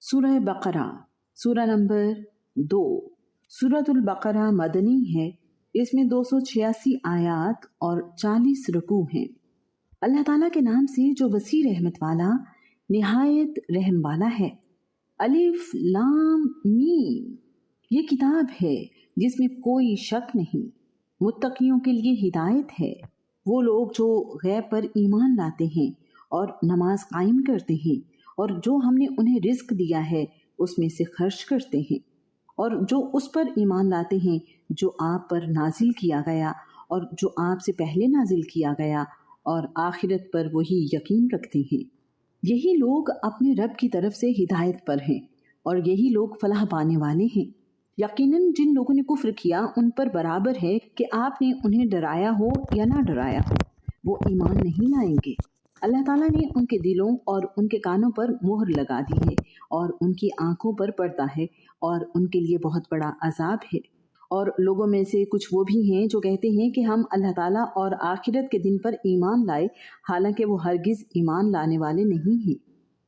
سورہ بقرہ سورہ نمبر 2۔ سورۃ البقرہ مدنی ہے۔ اس میں 286 آیات اور 40 رکوع ہیں۔ اللہ تعالیٰ کے نام سے جو وسیع رحمت والا نہایت رحم والا ہے۔ الف لام میم، یہ کتاب ہے جس میں کوئی شک نہیں، متقیوں کے لیے ہدایت ہے۔ وہ لوگ جو غیب پر ایمان لاتے ہیں اور نماز قائم کرتے ہیں، اور جو ہم نے انہیں رزق دیا ہے اس میں سے خرچ کرتے ہیں، اور جو اس پر ایمان لاتے ہیں جو آپ پر نازل کیا گیا اور جو آپ سے پہلے نازل کیا گیا، اور آخرت پر وہی یقین رکھتے ہیں۔ یہی لوگ اپنے رب کی طرف سے ہدایت پر ہیں، اور یہی لوگ فلاح پانے والے ہیں۔ یقیناً جن لوگوں نے کفر کیا ان پر برابر ہے کہ آپ نے انہیں ڈرایا ہو یا نہ ڈرایا ہو، وہ ایمان نہیں لائیں گے۔ اللہ تعالیٰ نے ان کے دلوں اور ان کے کانوں پر مہر لگا دی ہے، اور ان کی آنکھوں پر پردہ ہے، اور ان کے لیے بہت بڑا عذاب ہے۔ اور لوگوں میں سے کچھ وہ بھی ہیں جو کہتے ہیں کہ ہم اللہ تعالیٰ اور آخرت کے دن پر ایمان لائے، حالانکہ وہ ہرگز ایمان لانے والے نہیں ہیں۔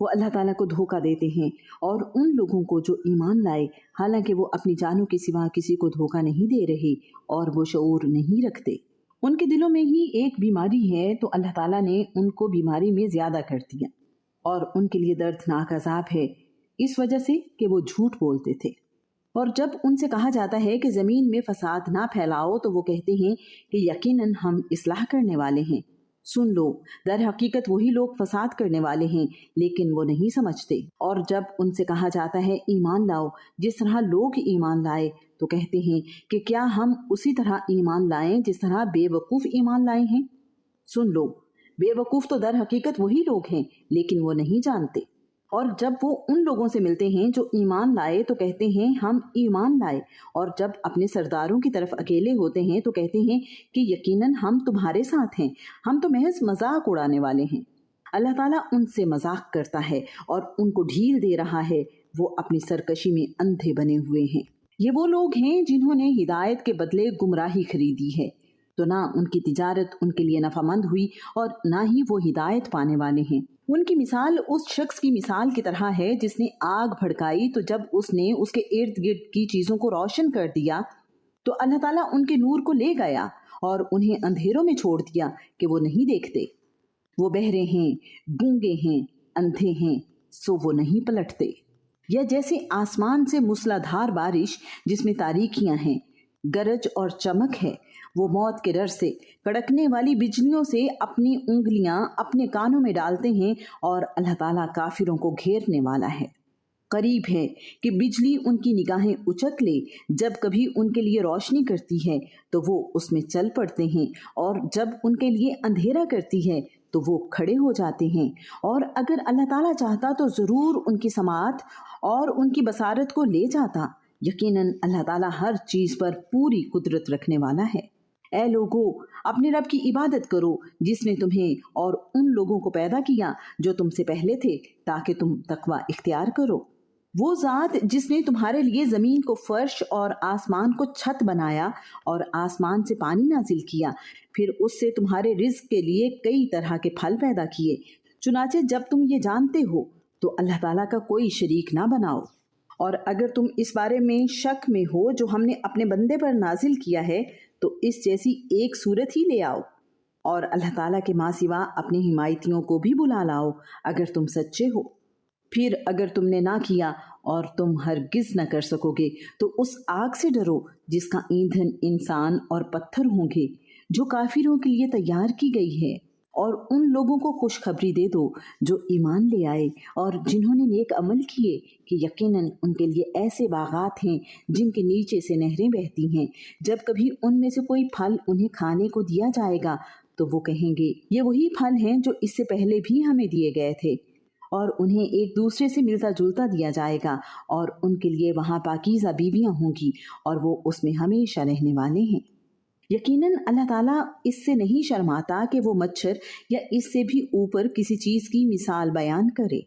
وہ اللہ تعالیٰ کو دھوکہ دیتے ہیں، اور ان لوگوں کو جو ایمان لائے حالانکہ وہ اپنی جانوں کے سوا کسی کو دھوکہ نہیں دے رہے، اور وہ شعور نہیں رکھتے۔ ان کے دلوں میں ہی ایک بیماری ہے تو اللہ تعالیٰ نے ان کو بیماری میں زیادہ کر دیا، اور ان کے لیے دردناک عذاب ہے اس وجہ سے کہ وہ جھوٹ بولتے تھے۔ اور جب ان سے کہا جاتا ہے کہ زمین میں فساد نہ پھیلاؤ تو وہ کہتے ہیں کہ یقیناً ہم اصلاح کرنے والے ہیں۔ سن لو، در حقیقت وہی لوگ فساد کرنے والے ہیں لیکن وہ نہیں سمجھتے۔ اور جب ان سے کہا جاتا ہے ایمان لاؤ جس طرح لوگ ایمان لائے، تو کہتے ہیں کہ کیا ہم اسی طرح ایمان لائیں جس طرح بے وقوف ایمان لائے ہیں۔ سن لو، بے وقوف تو در حقیقت وہی لوگ ہیں لیکن وہ نہیں جانتے۔ اور جب وہ ان لوگوں سے ملتے ہیں جو ایمان لائے تو کہتے ہیں ہم ایمان لائے، اور جب اپنے سرداروں کی طرف اکیلے ہوتے ہیں تو کہتے ہیں کہ یقیناً ہم تمہارے ساتھ ہیں، ہم تو محض مذاق اڑانے والے ہیں۔ اللہ تعالیٰ ان سے مذاق کرتا ہے اور ان کو ڈھیل دے رہا ہے، وہ اپنی سرکشی میں اندھے بنے ہوئے ہیں۔ یہ وہ لوگ ہیں جنہوں نے ہدایت کے بدلے گمراہی خریدی ہے، تو نہ ان کی تجارت ان کے لیے نفع مند ہوئی اور نہ ہی وہ ہدایت پانے والے ہیں۔ ان کی مثال اس شخص کی مثال کی طرح ہے جس نے آگ بھڑکائی، تو جب اس نے اس کے ارد گرد کی چیزوں کو روشن کر دیا تو اللہ تعالیٰ ان کے نور کو لے گیا اور انہیں اندھیروں میں چھوڑ دیا کہ وہ نہیں دیکھتے۔ وہ بہرے ہیں، گونگے ہیں، اندھے ہیں، سو وہ نہیں پلٹتے۔ یا جیسے آسمان سے موسلادھار بارش جس میں تاریکیاں ہیں، گرج اور چمک ہے، وہ موت کے ڈر سے کڑکنے والی بجلیوں سے اپنی انگلیاں اپنے کانوں میں ڈالتے ہیں، اور اللہ تعالیٰ کافروں کو گھیرنے والا ہے۔ قریب ہے کہ بجلی ان کی نگاہیں اچک لے، جب کبھی ان کے لیے روشنی کرتی ہے تو وہ اس میں چل پڑتے ہیں، اور جب ان کے لیے اندھیرا کرتی ہے تو وہ کھڑے ہو جاتے ہیں۔ اور اگر اللہ تعالیٰ چاہتا تو ضرور ان کی سماعت اور ان کی بصارت کو لے جاتا۔ یقیناً اللہ تعالیٰ ہر چیز پر پوری قدرت رکھنے والا ہے۔ اے لوگو، اپنے رب کی عبادت کرو جس نے تمہیں اور ان لوگوں کو پیدا کیا جو تم سے پہلے تھے، تاکہ تم تقوی اختیار کرو۔ وہ ذات جس نے تمہارے لیے زمین کو فرش اور آسمان کو چھت بنایا، اور آسمان سے پانی نازل کیا، پھر اس سے تمہارے رزق کے لیے کئی طرح کے پھل پیدا کیے۔ چنانچہ جب تم یہ جانتے ہو تو اللہ تعالیٰ کا کوئی شریک نہ بناؤ۔ اور اگر تم اس بارے میں شک میں ہو جو ہم نے اپنے بندے پر نازل کیا ہے تو اس جیسی ایک صورت ہی لے آؤ، اور اللہ تعالیٰ کے ماں سوا اپنے حمایتیوں کو بھی بلا لاؤ اگر تم سچے ہو۔ پھر اگر تم نے نہ کیا اور تم ہرگز نہ کر سکو گے تو اس آگ سے ڈرو جس کا ایندھن انسان اور پتھر ہوں گے، جو کافروں کے لیے تیار کی گئی ہے۔ اور ان لوگوں کو خوشخبری دے دو جو ایمان لے آئے اور جنہوں نے نیک عمل کیے کہ یقیناً ان کے لیے ایسے باغات ہیں جن کے نیچے سے نہریں بہتی ہیں۔ جب کبھی ان میں سے کوئی پھل انہیں کھانے کو دیا جائے گا تو وہ کہیں گے یہ وہی پھل ہیں جو اس سے پہلے بھی ہمیں دیے گئے تھے، اور انہیں ایک دوسرے سے ملتا جلتا دیا جائے گا، اور ان کے لیے وہاں پاکیزہ بیویاں ہوں گی اور وہ اس میں ہمیشہ رہنے والے ہیں۔ یقیناً اللہ تعالیٰ اس سے نہیں شرماتا کہ وہ مچھر یا اس سے بھی اوپر کسی چیز کی مثال بیان کرے۔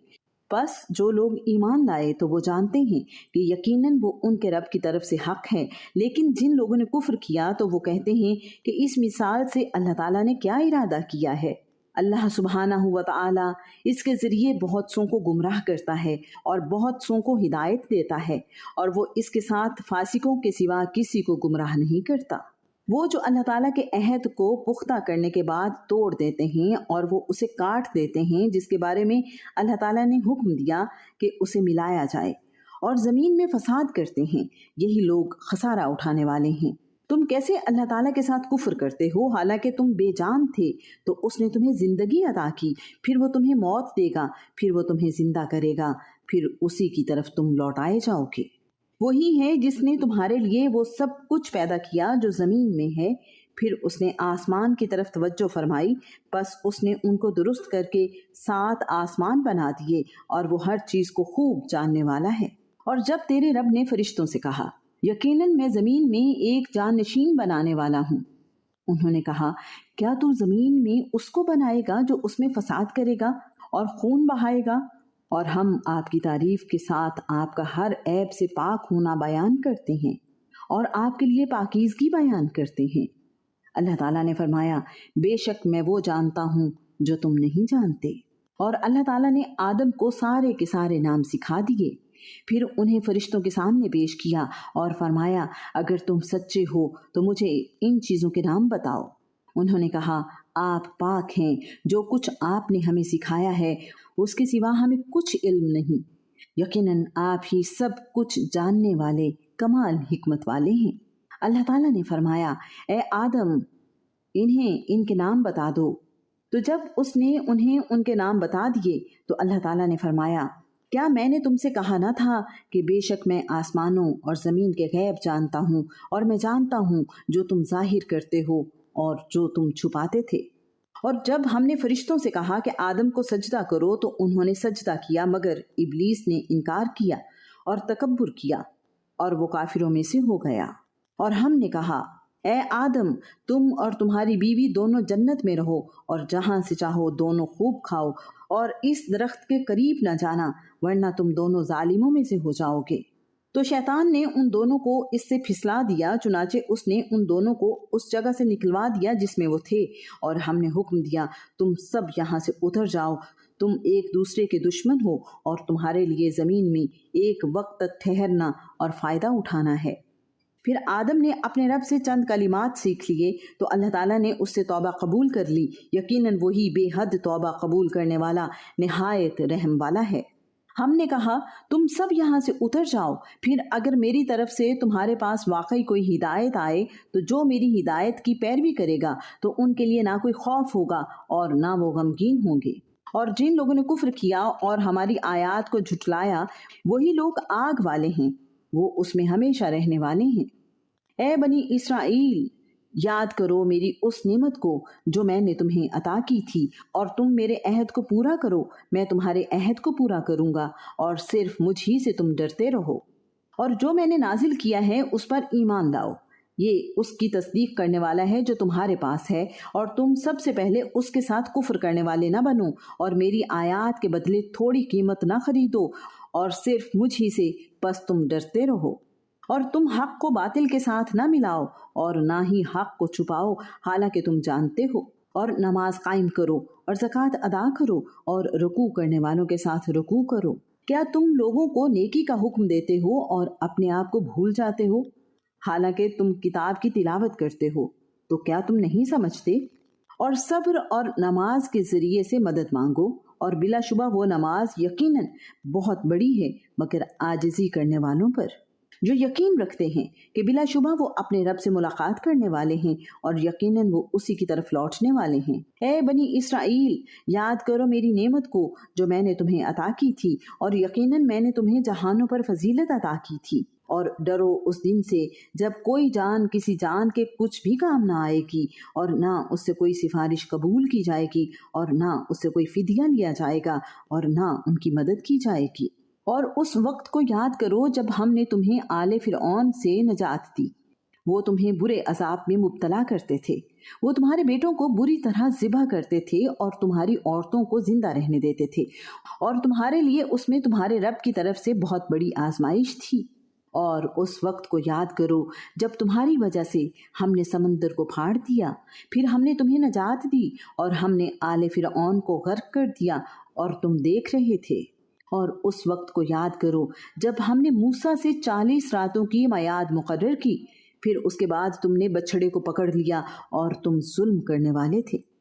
بس جو لوگ ایمان لائے تو وہ جانتے ہیں کہ یقیناً وہ ان کے رب کی طرف سے حق ہے، لیکن جن لوگوں نے کفر کیا تو وہ کہتے ہیں کہ اس مثال سے اللہ تعالیٰ نے کیا ارادہ کیا ہے۔ اللہ سبحانہ و تعالی اس کے ذریعے بہت سوں کو گمراہ کرتا ہے اور بہت سوں کو ہدایت دیتا ہے، اور وہ اس کے ساتھ فاسقوں کے سوا کسی کو گمراہ نہیں کرتا۔ وہ جو اللہ تعالیٰ کے عہد کو پختہ کرنے کے بعد توڑ دیتے ہیں اور وہ اسے کاٹ دیتے ہیں جس کے بارے میں اللہ تعالیٰ نے حکم دیا کہ اسے ملایا جائے، اور زمین میں فساد کرتے ہیں، یہی لوگ خسارہ اٹھانے والے ہیں۔ تم کیسے اللہ تعالیٰ کے ساتھ کفر کرتے ہو حالانکہ تم بے جان تھے تو اس نے تمہیں زندگی عطا کی، پھر وہ تمہیں موت دے گا، پھر وہ تمہیں زندہ کرے گا، پھر اسی کی طرف تم لوٹائے جاؤ گے۔ وہی ہے جس نے تمہارے لیے وہ سب کچھ پیدا کیا جو زمین میں ہے، پھر اس نے آسمان کی طرف توجہ فرمائی، پس اس نے ان کو درست کر کے 7 آسمان بنا دیے، اور وہ ہر چیز کو خوب جاننے والا ہے۔ اور جب تیرے رب نے فرشتوں سے کہا یقیناً میں زمین میں ایک جانشین بنانے والا ہوں، انہوں نے کہا کیا تو زمین میں اس کو بنائے گا جو اس میں فساد کرے گا اور خون بہائے گا؟ اور ہم آپ کی تعریف کے ساتھ آپ کا ہر عیب سے پاک ہونا بیان کرتے ہیں اور آپ کے لیے پاکیزگی بیان کرتے ہیں۔ اللہ تعالیٰ نے فرمایا بے شک میں وہ جانتا ہوں جو تم نہیں جانتے۔ اور اللہ تعالیٰ نے آدم کو سارے کے سارے نام سکھا دیے، پھر انہیں فرشتوں کے سامنے پیش کیا اور فرمایا اگر تم سچے ہو تو مجھے ان چیزوں کے نام بتاؤ۔ انہوں نے کہا آپ پاک ہیں، جو کچھ آپ نے ہمیں سکھایا ہے اس کے سوا ہمیں کچھ علم نہیں، یقیناً آپ ہی سب کچھ جاننے والے کمال حکمت والے ہیں۔ اللہ تعالیٰ نے فرمایا اے آدم انہیں ان کے نام بتا دو، تو جب اس نے انہیں ان کے نام بتا دیے تو اللہ تعالیٰ نے فرمایا کیا میں نے تم سے کہا نہ تھا کہ بے شک میں آسمانوں اور زمین کے غیب جانتا ہوں، اور میں جانتا ہوں جو تم ظاہر کرتے ہو اور جو تم چھپاتے تھے۔ اور جب ہم نے فرشتوں سے کہا کہ آدم کو سجدہ کرو تو انہوں نے سجدہ کیا، مگر ابلیس نے انکار کیا اور تکبر کیا اور وہ کافروں میں سے ہو گیا۔ اور ہم نے کہا اے آدم تم اور تمہاری بیوی دونوں جنت میں رہو اور جہاں سے چاہو دونوں خوب کھاؤ، اور اس درخت کے قریب نہ جانا ورنہ تم دونوں ظالموں میں سے ہو جاؤ گے۔ تو شیطان نے ان دونوں کو اس سے پھسلا دیا، چنانچہ اس نے ان دونوں کو اس جگہ سے نکلوا دیا جس میں وہ تھے، اور ہم نے حکم دیا تم سب یہاں سے اتر جاؤ، تم ایک دوسرے کے دشمن ہو اور تمہارے لیے زمین میں ایک وقت تک ٹھہرنا اور فائدہ اٹھانا ہے۔ پھر آدم نے اپنے رب سے چند کلمات سیکھ لیے تو اللہ تعالیٰ نے اس سے توبہ قبول کر لی، یقیناً وہی بے حد توبہ قبول کرنے والا نہایت رحم والا ہے۔ ہم نے کہا تم سب یہاں سے اتر جاؤ، پھر اگر میری طرف سے تمہارے پاس واقعی کوئی ہدایت آئے تو جو میری ہدایت کی پیروی کرے گا تو ان کے لیے نہ کوئی خوف ہوگا اور نہ وہ غمگین ہوں گے، اور جن لوگوں نے کفر کیا اور ہماری آیات کو جھٹلایا وہی لوگ آگ والے ہیں، وہ اس میں ہمیشہ رہنے والے ہیں۔ اے بنی اسرائیل یاد کرو میری اس نعمت کو جو میں نے تمہیں عطا کی تھی، اور تم میرے عہد کو پورا کرو، میں تمہارے عہد کو پورا کروں گا، اور صرف مجھ ہی سے تم ڈرتے رہو، اور جو میں نے نازل کیا ہے اس پر ایمان لاؤ، یہ اس کی تصدیق کرنے والا ہے جو تمہارے پاس ہے، اور تم سب سے پہلے اس کے ساتھ کفر کرنے والے نہ بنو، اور میری آیات کے بدلے تھوڑی قیمت نہ خریدو، اور صرف مجھ ہی سے پس تم ڈرتے رہو، اور تم حق کو باطل کے ساتھ نہ ملاؤ اور نہ ہی حق کو چھپاؤ، حالانکہ تم جانتے ہو، اور نماز قائم کرو اور زکوٰۃ ادا کرو اور رکوع کرنے والوں کے ساتھ رکوع کرو۔ کیا تم لوگوں کو نیکی کا حکم دیتے ہو اور اپنے آپ کو بھول جاتے ہو، حالانکہ تم کتاب کی تلاوت کرتے ہو؟ تو کیا تم نہیں سمجھتے؟ اور صبر اور نماز کے ذریعے سے مدد مانگو، اور بلا شبہ وہ نماز یقیناً بہت بڑی ہے مگر عاجزی کرنے والوں پر۔ جو یقین رکھتے ہیں کہ بلا شبہ وہ اپنے رب سے ملاقات کرنے والے ہیں اور یقیناً وہ اسی کی طرف لوٹنے والے ہیں۔ اے بنی اسرائیل یاد کرو میری نعمت کو جو میں نے تمہیں عطا کی تھی، اور یقیناً میں نے تمہیں جہانوں پر فضیلت عطا کی تھی، اور ڈرو اس دن سے جب کوئی جان کسی جان کے کچھ بھی کام نہ آئے گی، اور نہ اس سے کوئی سفارش قبول کی جائے گی، اور نہ اس سے کوئی فدیہ لیا جائے گا، اور نہ ان کی مدد کی جائے گی۔ اور اس وقت کو یاد کرو جب ہم نے تمہیں آل فرعون سے نجات دی، وہ تمہیں برے عذاب میں مبتلا کرتے تھے، وہ تمہارے بیٹوں کو بری طرح ذبح کرتے تھے اور تمہاری عورتوں کو زندہ رہنے دیتے تھے، اور تمہارے لیے اس میں تمہارے رب کی طرف سے بہت بڑی آزمائش تھی۔ اور اس وقت کو یاد کرو جب تمہاری وجہ سے ہم نے سمندر کو پھاڑ دیا، پھر ہم نے تمہیں نجات دی اور ہم نے آل فرعون کو غرق کر دیا اور تم دیکھ رہے تھے۔ اور اس وقت کو یاد کرو جب ہم نے موسیٰ سے 40 راتوں کی میعاد مقرر کی، پھر اس کے بعد تم نے بچھڑے کو پکڑ لیا اور تم ظلم کرنے والے تھے۔